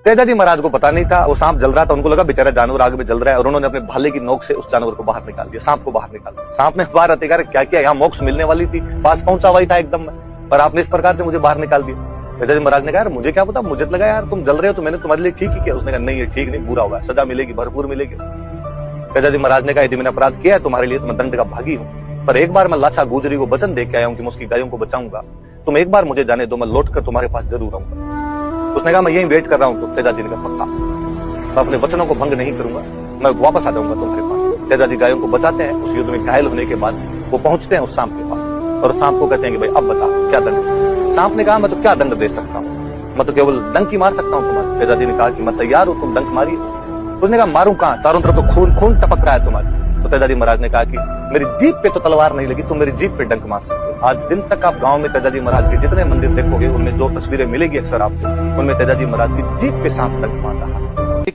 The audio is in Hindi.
तेजा जी महाराज को पता नहीं था वो सांप जल रहा था, उनको लगा बेचारा जानवर आग में जल रहा है, और उन्होंने अपने भाले की नोक से उस जानवर को बाहर निकाल दिया, सांप को बाहर निकाल दिया। सांप ने बाहर आते क्या किया, यहाँ मोक्ष मिलने वाली थी, पास पहुंचा हुआ ही था एकदम में, पर आपने इस प्रकार से मुझे बाहर निकाल दिया। तेजा जी महाराज ने कहा, मुझे क्या पता, मुझे लगा यार तुम जल रहे हो तो मैंने तुम्हारे लिए ठीक ही किया। उसने कहा नहीं, ये ठीक नहीं, बुरा होगा, सजा मिलेगी, भरपूर मिलेगी। तेजा जी महाराज ने कहा, यदि मैंने अपराध किया है तुम्हारे लिए तो मैं दंड का भागी हूँ, पर एक बार मैं लाछा गुजरी को वचन दे के आया हूँ कि मैं उसकी गायों को बचाऊंगा, तुम एक बार मुझे जाने दो, मैं लौट कर तुम्हारे पास जरूर आऊंगा। उसने कहा मैं यही वेट कर रहा हूँ। तो तेजा जी ने कहा पक्का, मैं अपने वचनों को भंग नहीं करूंगा, मैं वापस आ जाऊंगा तुम्हारे पास। तेजा जी गायों को बचाते हैं। उस युद्ध में घायल होने के बाद वो पहुंचते हैं उस सांप के पास, और सांप को कहते हैं कि भाई अब बता क्या दंड। सांप ने कहा मैं तो क्या दंड दे सकता हूँ, मैं तो केवल डंक ही मार सकता हूँ तुम्हारे। तेजा जी ने कहा कि मैं तैयार हूँ, तुम डंक मारिए। उसने कहा मारूं कहाँ, चारों तरफ तो खून खून टपक रहा है तुम्हारे। तो तेजा जी महाराज ने कहा कि मेरी जीभ पे तो तलवार नहीं लगी, तुम मेरी जीभ पे डंक मार सकते हो। आज दिन तक आप गांव में तेजा जी महाराज के जितने मंदिर देखोगे उनमें जो तस्वीरें मिलेगी अक्सर आपको, उनमें तेजा जी महाराज की जीभ पे सांप डंक मार रहा है।